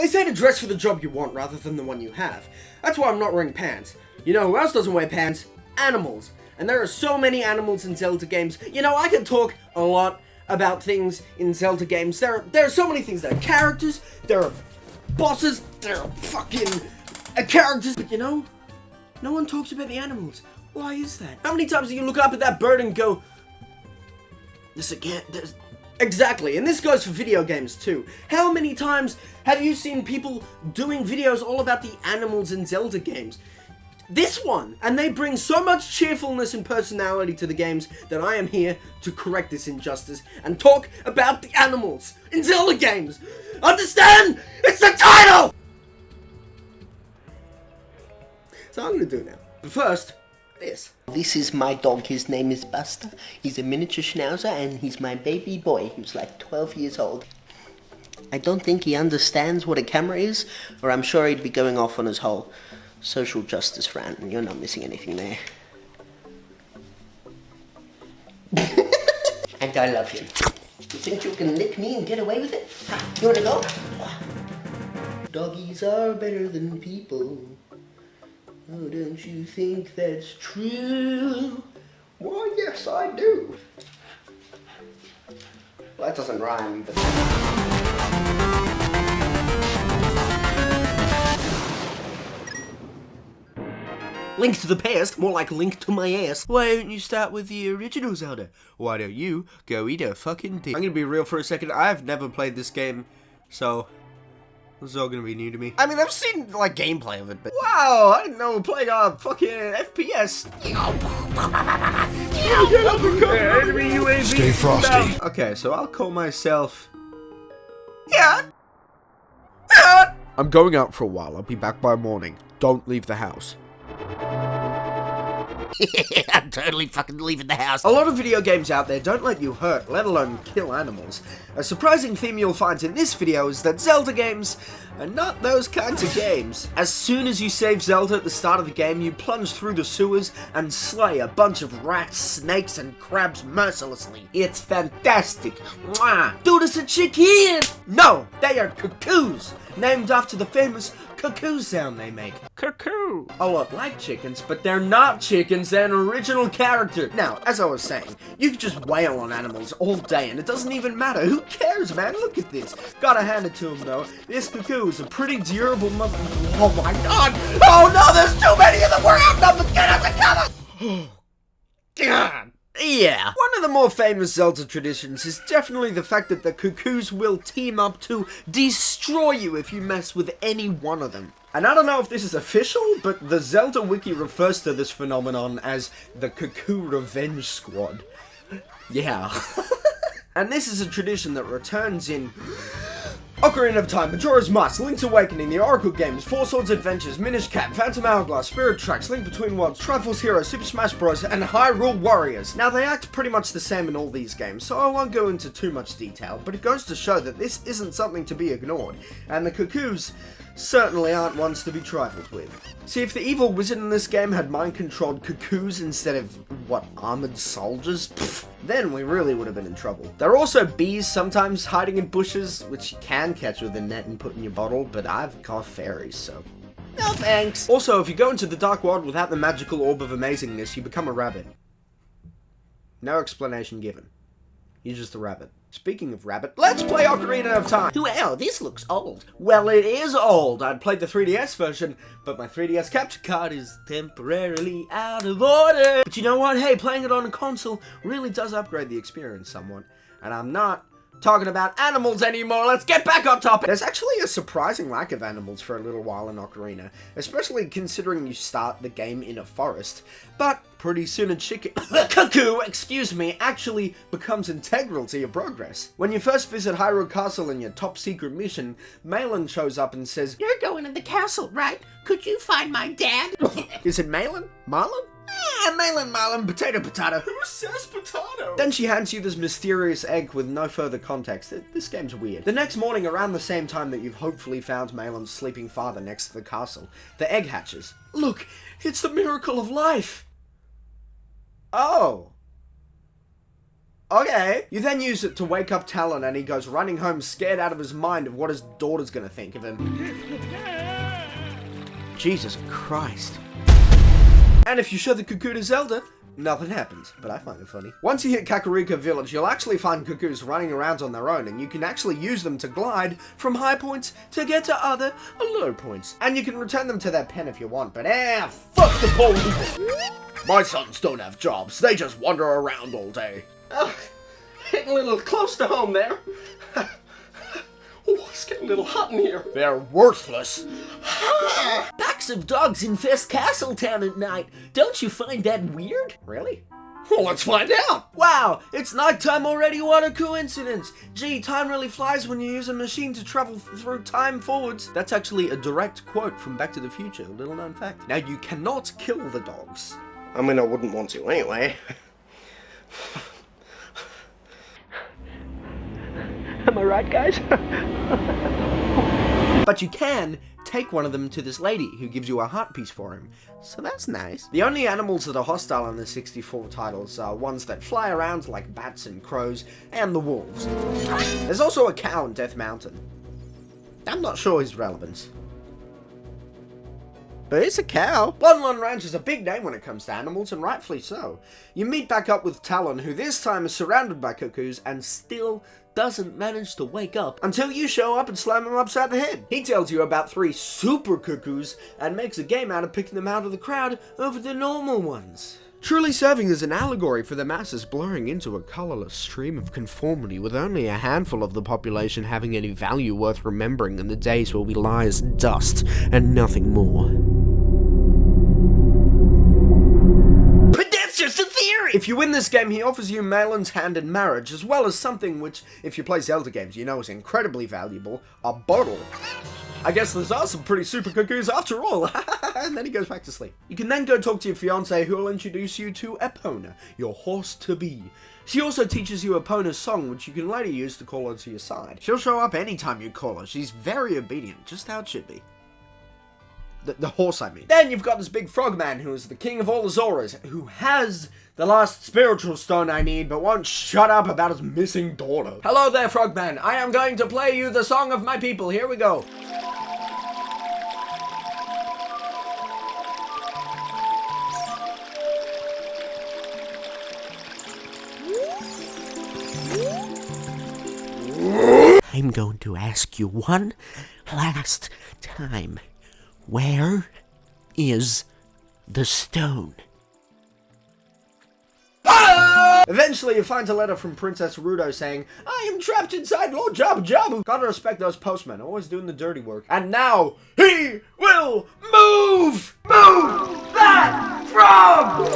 They say to dress for the job you want rather than the one you have. That's why I'm not wearing pants. You know who else doesn't wear pants? Animals. And there are so many animals in Zelda games. You know, I can talk a lot about things in Zelda games. There are so many things. There are characters, there are bosses, there are fucking characters. But you know, no one talks about the animals. Why is that? How many times do you look up at that bird and go, this again? Exactly, and this goes for video games too. How many times have you seen people doing videos all about the animals in Zelda games? This one! And they bring so much cheerfulness and personality to the games that I am here to correct this injustice and talk about the animals in Zelda games! Understand? It's the title! So I'm gonna do it now. But first, this. This is my dog. His name is Buster. He's a miniature schnauzer and he's my baby boy. He's like 12 years old. I don't think he understands what a camera is, or I'm sure he'd be going off on his whole social justice rant, and you're not missing anything there. And I love him. You think you can lick me and get away with it? You wanna go? Doggies are better than people. Oh, don't you think that's true? Why, yes, I do. Well, that doesn't rhyme, but... Link to the past, more like Link to my ass. Why don't you start with the original Zelda? Why don't you go eat a fucking dick? I'm gonna be real for a second, I've never played this game, so... this is all gonna be new to me. I mean, I've seen, like, gameplay of it, but... wow, I didn't know playing a fucking FPS. Stay frosty. Okay, so I'll call myself... I'm going out for a while. I'll be back by morning. Don't leave the house. I'm totally fucking leaving the house. A lot of video games out there don't let you hurt, let alone kill animals. A surprising theme you'll find in this video is that Zelda games are not those kinds of games. As soon as you save Zelda at the start of the game, you plunge through the sewers and slay a bunch of rats, snakes, and crabs mercilessly. It's fantastic. Mwah. Dude, it's a chicken! No, they are cuckoos, named after the famous cuckoo sound they make. Cuckoo! A lot like chickens, but they're not chickens, they're an original character. Now, as I was saying, you can just wail on animals all day and it doesn't even matter. Who cares, man? Look at this. Gotta hand it to him, though. This cuckoo is a pretty durable mother... oh my god! Oh no, there's too many in the world! No, get out the cover! Oh, god! Yeah. One of the more famous Zelda traditions is definitely the fact that the cuckoos will team up to destroy you if you mess with any one of them. And I don't know if this is official, but the Zelda wiki refers to this phenomenon as the Cuckoo Revenge Squad. Yeah. And this is a tradition that returns in Ocarina of Time, Majora's Mask, Link's Awakening, the Oracle Games, Four Swords Adventures, Minish Cap, Phantom Hourglass, Spirit Tracks, Link Between Worlds, Triforce Heroes, Super Smash Bros, and Hyrule Warriors. Now, they act pretty much the same in all these games, so I won't go into too much detail, but it goes to show that this isn't something to be ignored, and the cuckoos certainly aren't ones to be trifled with. See, if the evil wizard in this game had mind-controlled cuckoos instead of, what, armored soldiers? Pfft, then we really would have been in trouble. There are also bees sometimes hiding in bushes, which you can catch with a net and put in your bottle, but I've caught fairies, so... no thanks! Also, if you go into the Dark World without the magical orb of amazingness, you become a rabbit. No explanation given. You're just a rabbit. Speaking of rabbit, let's play Ocarina of Time! Wow, this looks old. Well, it is old. I'd played the 3DS version, but my 3DS capture card is temporarily out of order. But you know what? Hey, playing it on a console really does upgrade the experience somewhat. And I'm not talking about animals anymore. Let's get back on topic. There's actually a surprising lack of animals for a little while in Ocarina, especially considering you start the game in a forest. But pretty soon a chicken cuckoo, excuse me, actually becomes integral to your progress. When you first visit Hyrule Castle in your top secret mission, Malin shows up and says, You're going to the castle, right? Could you find my dad? is it Malin? Marlin? Malin, Marlin, potato, potato. Who says potato? Then she hands you this mysterious egg with no further context. This game's weird. The next morning, around the same time that you've hopefully found Malin's sleeping father next to the castle, the egg hatches. Look, it's the miracle of life. Oh. Okay. You then use it to wake up Talon, and he goes running home scared out of his mind of what his daughter's gonna think of him. Jesus Christ. And if you show the cuckoo to Zelda, nothing happens, but I find it funny. Once you hit Kakariko Village, you'll actually find cuckoos running around on their own, and you can actually use them to glide from high points to get to other low points. And you can return them to their pen if you want, but fuck the poor people. My sons don't have jobs, they just wander around all day. Oh, hitting a little close to home there. Oh, it's getting a little hot in here. They're worthless. Packs of dogs infest Castletown at night. Don't you find that weird? Really? Well, let's find out. Wow, it's nighttime already, what a coincidence. Gee, time really flies when you use a machine to travel through time forwards. That's actually a direct quote from Back to the Future, little known fact. Now, you cannot kill the dogs. I mean, I wouldn't want to anyway. Am I right, guys? But you can take one of them to this lady who gives you a heart piece for him. So that's nice. The only animals that are hostile in the 64 titles are ones that fly around like bats and crows, and the wolves. There's also a cow in Death Mountain. I'm not sure his relevance. But it's a cow. Bloodlund Ranch is a big name when it comes to animals, and rightfully so. You meet back up with Talon, who this time is surrounded by cuckoos and still doesn't manage to wake up until you show up and slam him upside the head. He tells you about 3 super cuckoos and makes a game out of picking them out of the crowd over the normal ones. Truly serving as an allegory for the masses blurring into a colourless stream of conformity, with only a handful of the population having any value worth remembering in the days where we lie as dust and nothing more. But that's just a theory! If you win this game, he offers you Malin's hand in marriage, as well as something which, if you play Zelda games, you know is incredibly valuable, a bottle. I guess there's are some pretty super cuckoos after all. And then he goes back to sleep. You can then go talk to your fiancé, who will introduce you to Epona, your horse-to-be. She also teaches you Epona's song, which you can later use to call her to your side. She'll show up anytime you call her. She's very obedient, just how it should be. The horse, I mean. Then you've got this big frogman, who is the king of all the Zoras, who has the last spiritual stone I need, but won't shut up about his missing daughter. Hello there, frogman. I am going to play you the song of my people. Here we go. I'm going to ask you one last time. Where is the stone? Ah! Eventually, you find a letter from Princess Rudo saying, I am trapped inside Lord Jabu Jabu. Gotta respect those postmen, always doing the dirty work. And now, he will move! Move that frog!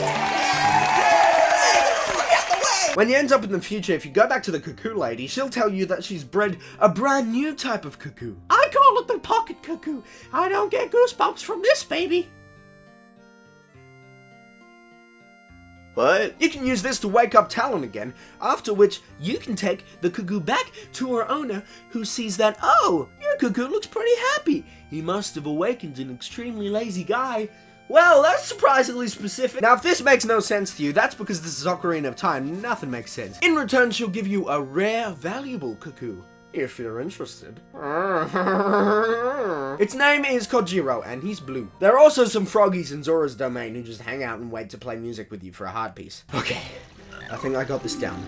When you end up in the future, if you go back to the cuckoo lady, she'll tell you that she's bred a brand new type of cuckoo. I call it the pocket cuckoo. I don't get goosebumps from this baby. What? You can use this to wake up Talon again, after which you can take the cuckoo back to her owner, who sees that, oh, your cuckoo looks pretty happy. He must have awakened an extremely lazy guy. Well, that's surprisingly specific. Now, if this makes no sense to you, that's because this is Ocarina of Time. Nothing makes sense. In return, she'll give you a rare, valuable cuckoo, if you're interested. Its name is Kojiro, and he's blue. There are also some froggies in Zora's domain who just hang out and wait to play music with you for a heart piece. Okay, I think I got this down.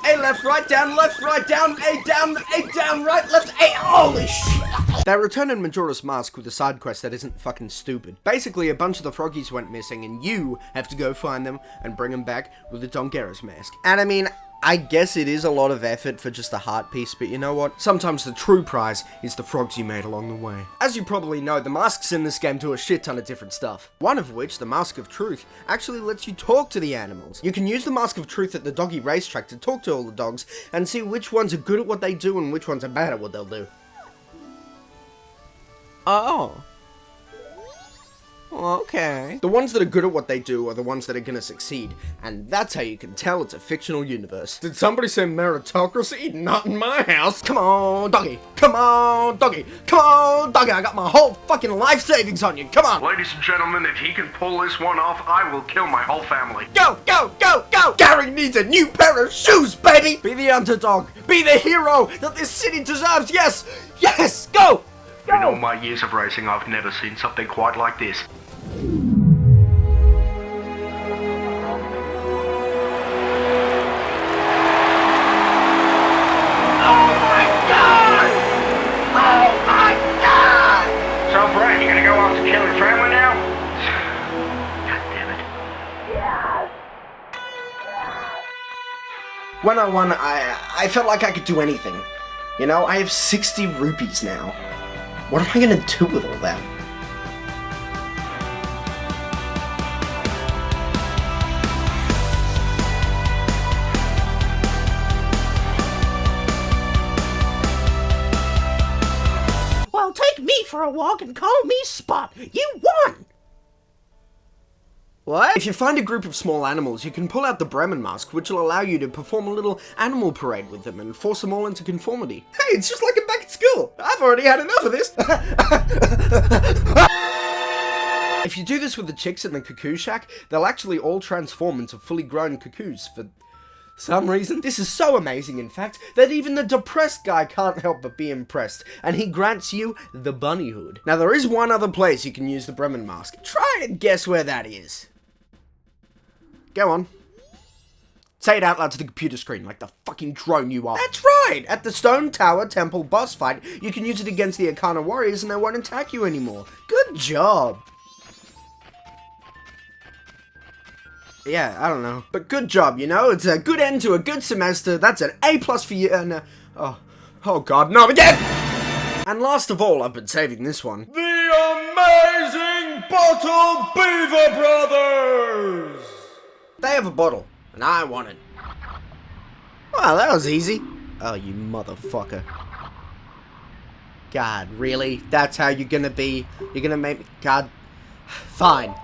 A left, right, down, A down, right, left, A. Holy shit! They return in Majora's Mask with a side quest that isn't fucking stupid. Basically, a bunch of the froggies went missing, and you have to go find them and bring them back with a Dongeras mask. And I mean, I guess it is a lot of effort for just a heart piece, but you know what? Sometimes the true prize is the frogs you made along the way. As you probably know, the masks in this game do a shit ton of different stuff. One of which, the Mask of Truth, actually lets you talk to the animals. You can use the Mask of Truth at the doggy racetrack to talk to all the dogs and see which ones are good at what they do and which ones are bad at what they'll do. Oh. Okay. The ones that are good at what they do are the ones that are gonna succeed, and that's how you can tell it's a fictional universe. Did somebody say meritocracy? Not in my house. Come on, doggy. Come on, doggy. Come on, doggy. I got my whole fucking life savings on you. Come on. Ladies and gentlemen, if he can pull this one off, I will kill my whole family. Go, go, go, go! Gary needs a new pair of shoes, baby! Be the underdog. Be the hero that this city deserves. Yes! Yes! Go! In all my years of racing, I've never seen something quite like this. So, Brad, you gonna go off to kill your family now? God damn it. When I won, I felt like I could do anything. You know, I have 60 rupees now. What am I gonna do with all that? Well, take me for a walk and call me Spot. You won! What? If you find a group of small animals, you can pull out the Bremen mask, which will allow you to perform a little animal parade with them and force them all into conformity. Hey, it's just like I'm back at school. I've already had enough of this. If you do this with the chicks in the cuckoo shack, they'll actually all transform into fully grown cuckoos for some reason. This is so amazing, in fact, that even the depressed guy can't help but be impressed, and he grants you the bunnyhood. Now, there is one other place you can use the Bremen mask. Try and guess where that is. Go on. Say it out loud to the computer screen like the fucking drone you are. That's right! At the Stone Tower Temple boss fight, you can use it against the Ocarina warriors and they won't attack you anymore. Good job! Yeah, I don't know. But good job, you know? It's a good end to a good semester. That's an A+ for you and oh god, no, again! And last of all, I've been saving this one. The Amazing Bottle Beaver Brothers! They have a bottle, and I want it. Well, that was easy. Oh, you motherfucker. God, really? That's how you're gonna be? You're gonna make me... God... Fine.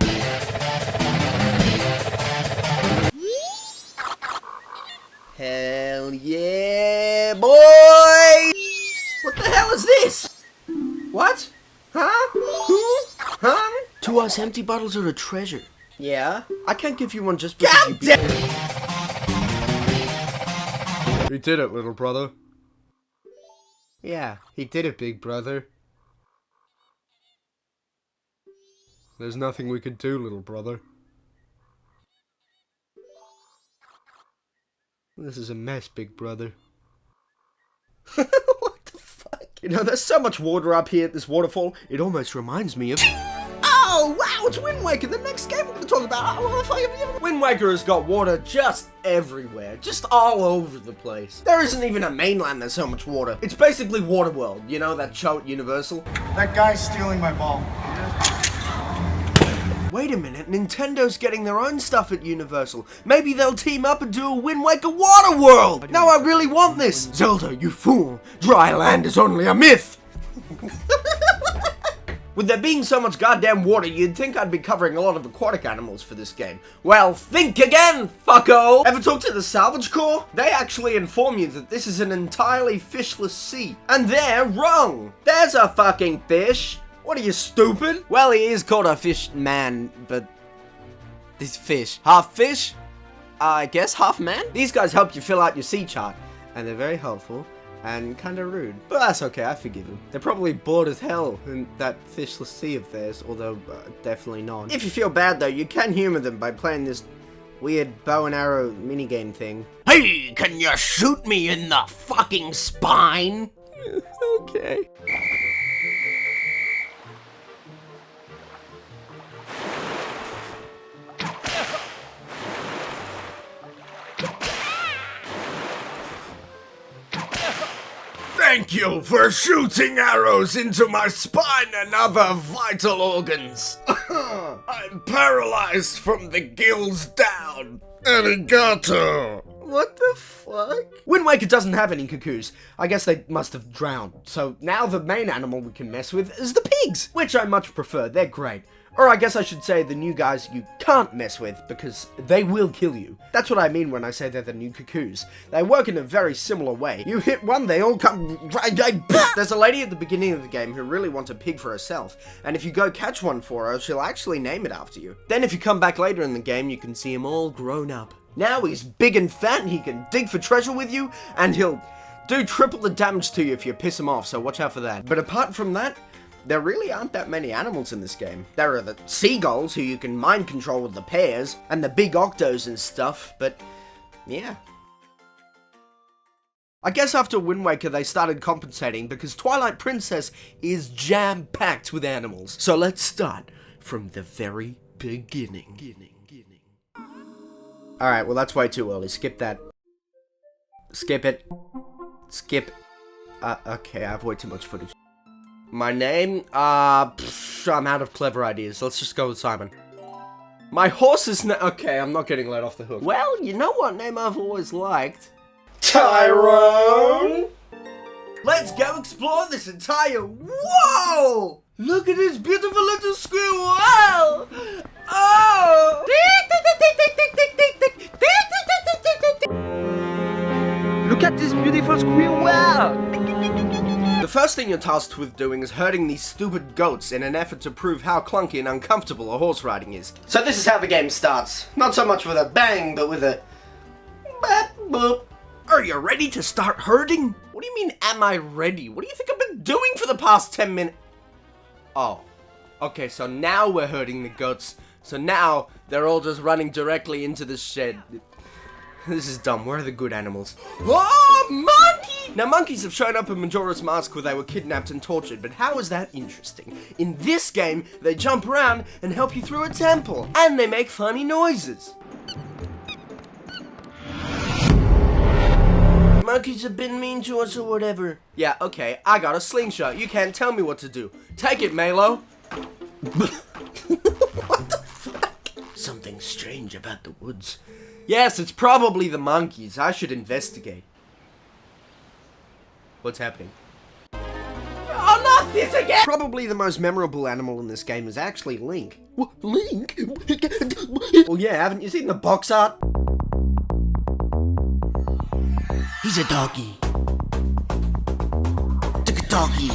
Hell yeah, boy! What the hell is this? What? Huh? Who? Huh? To us, empty bottles are a treasure. Yeah? I can't give you one just because you beat me. He did it, little brother. Yeah, he did it, big brother. There's nothing we could do, little brother. This is a mess, big brother. What the fuck? You know, there's so much water up here at this waterfall, it almost reminds me of... Oh, wow, it's Wind Waker, the next game we're going to talk about. Wind Waker has got water just everywhere, just all over the place. There isn't even a mainland there's so much water. It's basically Waterworld, you know, that show at Universal? That guy's stealing my ball. Wait a minute, Nintendo's getting their own stuff at Universal. Maybe they'll team up and do a Wind Waker Waterworld! Now I really want this! Zelda, you fool! Dry land is only a myth! With there being so much goddamn water, you'd think I'd be covering a lot of aquatic animals for this game. Well, think again, fucko! Ever talk to the Salvage Corps? They actually inform you that this is an entirely fishless sea. And they're wrong! There's a fucking fish! What are you, stupid? Well, he is called a fish man, but... this fish. Half fish? I guess half man? These guys help you fill out your sea chart. And they're very helpful. And kinda rude. But that's okay, I forgive them. They're probably bored as hell in that fishless sea of theirs, although definitely not. If you feel bad though, you can humor them by playing this weird bow and arrow minigame thing. Hey, can you shoot me in the fucking spine? Okay. Thank you for shooting arrows into my spine and other vital organs. I'm paralyzed from the gills down. Arigato. What the fuck? Wind Waker doesn't have any cuckoos. I guess they must have drowned. So now the main animal we can mess with is the pigs, which I much prefer. They're great. Or I guess I should say the new guys you can't mess with because they will kill you. That's what I mean when I say they're the new cuckoos. They work in a very similar way. You hit one, they all come... There's a lady at the beginning of the game who really wants a pig for herself, and if you go catch one for her, she'll actually name it after you. Then if you come back later in the game, you can see him all grown up. Now he's big and fat, and he can dig for treasure with you, and he'll do triple the damage to you if you piss him off, so watch out for that. But apart from that, there really aren't that many animals in this game. There are the seagulls, who you can mind control with the pears, and the big octos and stuff, but yeah. I guess after Wind Waker they started compensating because Twilight Princess is jam-packed with animals. So let's start from the very beginning. Alright, well that's way too early. Skip that. Skip it. Skip. Okay, I have way too much footage. My name? I'm out of clever ideas. Let's just go with Simon. My horse is okay, I'm not getting let off the hook. Well, you know what name I've always liked? Tyrone? Let's go explore this entire... Whoa! Look at this beautiful little squirrel! Oh! Look at this beautiful squirrel! The first thing you're tasked with doing is herding these stupid goats in an effort to prove how clunky and uncomfortable a horse riding is. So this is how the game starts. Not so much with a bang, but with a... bap, boop. Are you ready to start herding? What do you mean, am I ready? What do you think I've been doing for the past 10 minutes? Oh. Okay, so now we're herding the goats. So now, they're all just running directly into the shed. This is dumb. Where are the good animals? Oh, monkey! Now, monkeys have shown up in Majora's Mask where they were kidnapped and tortured, but how is that interesting? In this game, they jump around and help you through a temple, and they make funny noises. Monkeys have been mean to us or whatever. Yeah, okay, I got a slingshot. You can't tell me what to do. Take it, Malo. What the fuck? Something strange about the woods. Yes, it's probably the monkeys. I should investigate. What's happening? Oh, not this again! Probably the most memorable animal in this game is actually Link. What, Link? Well, yeah, haven't you seen the box art? He's a doggy. Doggy.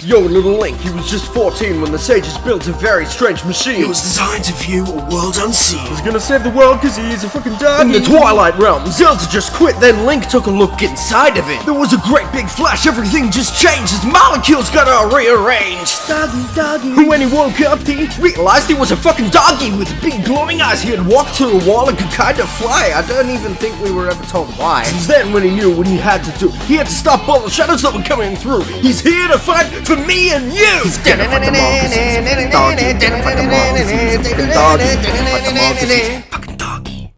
Yo, little Link, he was just 14 when the sages built a very strange machine. It was designed to view a world unseen. He's gonna save the world because he is a fucking doggy. In the Twilight Realm, Zelda just quit, then Link took a look inside of it. There was a great big flash, everything just changed, his molecules got all rearranged. Doggy. When he woke up, he realized he was a fucking doggy with big glowing eyes. He had walked to a wall and could kind of fly. I don't even think we were ever told why. Since then, when he knew what he had to do, he had to stop all the shadows that were coming through. He's here to fight for me and you! He's gonna fight them all 'cause he's a fucking doggy. He's gonna fight them all 'cause he's a fucking doggy. He's gonna fight them all 'cause he's a fucking doggy.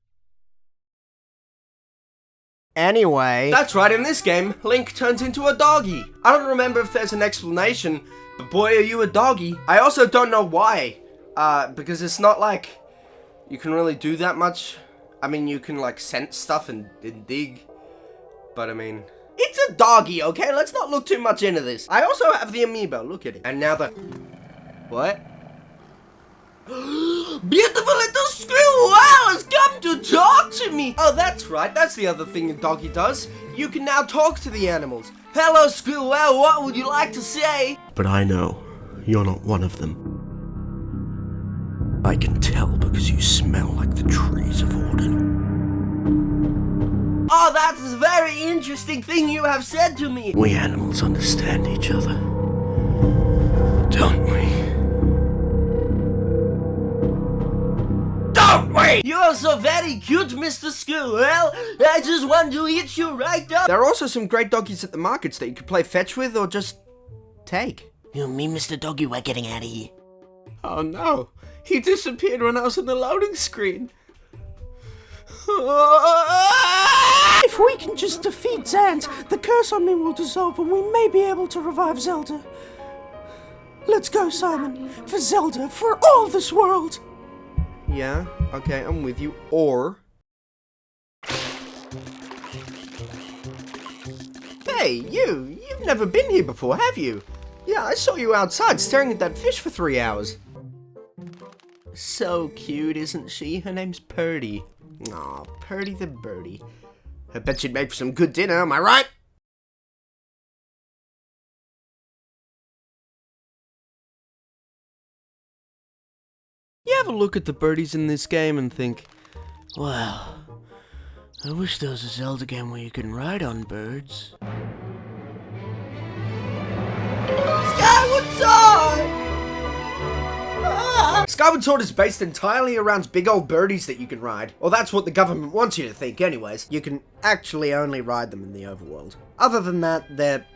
Anyway... That's right, in this game, Link turns into a doggy. I don't remember if there's an explanation, but boy are you a doggy. I also don't know why. Because it's not like you can really do that much. I mean, you can like sense stuff and dig. But I mean... It's a doggy, okay? Let's not look too much into this. I also have the amiibo, look at it. And now the... What? Beautiful little squirrel has come to talk to me! Oh, that's right, that's the other thing a doggy does. You can now talk to the animals. Hello, squirrel, what would you like to say? But I know, you're not one of them. I can tell because you smell like the trees of Orden. Oh, that's a very interesting thing you have said to me. We animals understand each other, don't we? Don't we? You're so very cute, Mr. Squirrel. I just want to eat you right up. There are also some great doggies at the markets that you could play fetch with or just take. You and me, Mr. Doggy, we're getting out of here. Oh no, he disappeared when I was on the loading screen. If we can just defeat Zant, the curse on me will dissolve and we may be able to revive Zelda. Let's go, Simon. For Zelda, for all this world. Yeah, okay, I'm with you. Or... Hey, you've never been here before, have you? Yeah, I saw you outside staring at that fish for 3 hours. So cute, isn't she? Her name's Purdy. Aw, Purdy the birdie. I bet she'd make for some good dinner, am I right? You ever look at the birdies in this game and think, wow, I wish there was a Zelda game where you can ride on birds. Skyward Sword! Skyward Sword is based entirely around big old birdies that you can ride. Or that's what the government wants you to think anyways. You can actually only ride them in the overworld. Other than that, they're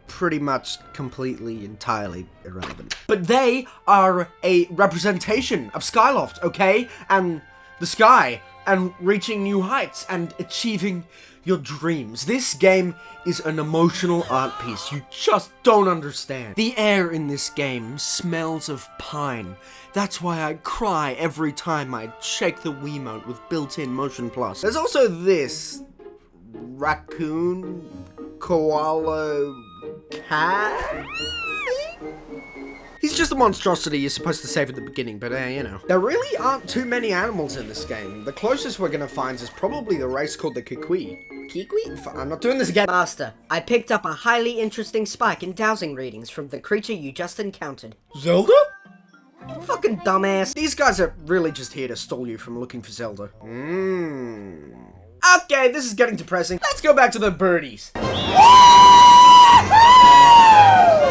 pretty much completely, entirely irrelevant. But they are a representation of Skyloft, okay? And the sky, and reaching new heights, and achieving your dreams. This game is an emotional art piece you just don't understand. The air in this game smells of pine. That's why I cry every time I shake the Wiimote with built-in Motion Plus. There's also this raccoon, koala, cat thing? He's just a monstrosity you're supposed to save at the beginning, but you know. There really aren't too many animals in this game. The closest we're gonna find is probably the race called the cuckoos. I'm not doing this again. Master, I picked up a highly interesting spike in dowsing readings from the creature you just encountered. Zelda? Fucking dumbass. These guys are really just here to stall you from looking for Zelda. Okay, this is getting depressing. Let's go back to the birdies.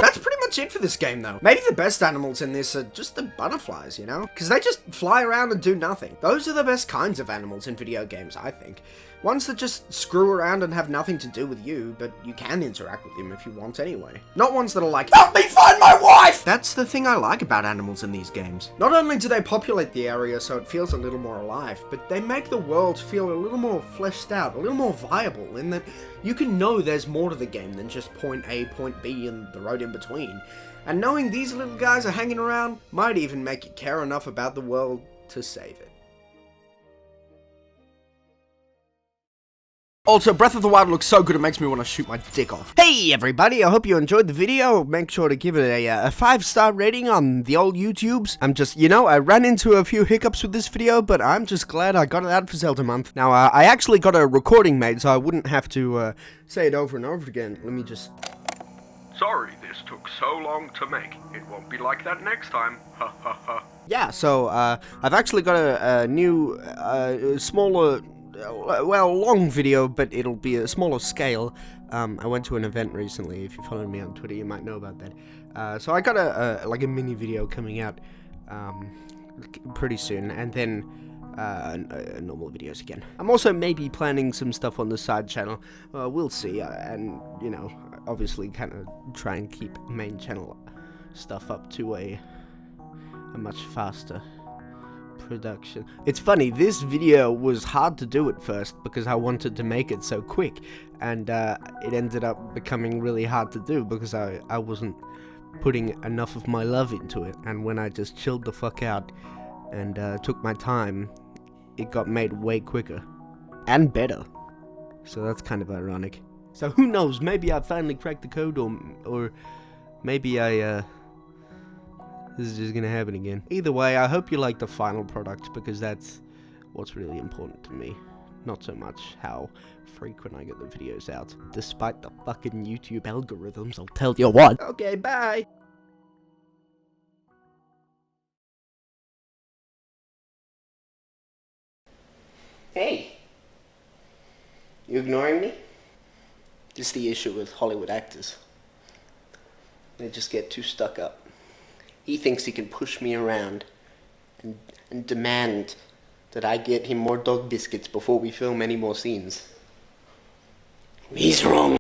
That's pretty much it for this game, though. Maybe the best animals in this are just the butterflies, you know? Because they just fly around and do nothing. Those are the best kinds of animals in video games, I think. Ones that just screw around and have nothing to do with you, but you can interact with them if you want anyway. Not ones that are like, help me find my wife! That's the thing I like about animals in these games. Not only do they populate the area so it feels a little more alive, but they make the world feel a little more fleshed out, a little more viable, in that you can know there's more to the game than just point A, point B, and the road in between. And knowing these little guys are hanging around might even make you care enough about the world to save it. Also, Breath of the Wild looks so good it makes me want to shoot my dick off. Hey everybody, I hope you enjoyed the video. Make sure to give it a 5-star rating on the old YouTubes. I'm just, you know, I ran into a few hiccups with this video, but I'm just glad I got it out for Zelda month. Now, I actually got a recording made, so I wouldn't have to say it over and over again. Let me just... Sorry this took so long to make. It won't be like that next time. Ha ha ha. Yeah, so, I've actually got a new, smaller... well, long video, but it'll be a smaller scale. I went to an event recently. If you follow me on Twitter, you might know about that. So I got a mini video coming out pretty soon, and then normal videos again. I'm also maybe planning some stuff on the side channel. We'll see, and you know, obviously, kind of try and keep main channel stuff up to a much faster production. It's funny, this video was hard to do at first because I wanted to make it so quick, and it ended up becoming really hard to do because I wasn't putting enough of my love into it, and when I just chilled the fuck out and took my time, it got made way quicker and better. So that's kind of ironic. So who knows, maybe I finally cracked the code, or maybe I this is just gonna happen again. Either way, I hope you like the final product, because that's what's really important to me. Not so much how frequent I get the videos out. Despite the fucking YouTube algorithms, I'll tell you what. Okay, bye! Hey, you ignoring me? This is the issue with Hollywood actors. They just get too stuck up. He thinks he can push me around and demand that I get him more dog biscuits before we film any more scenes. He's wrong.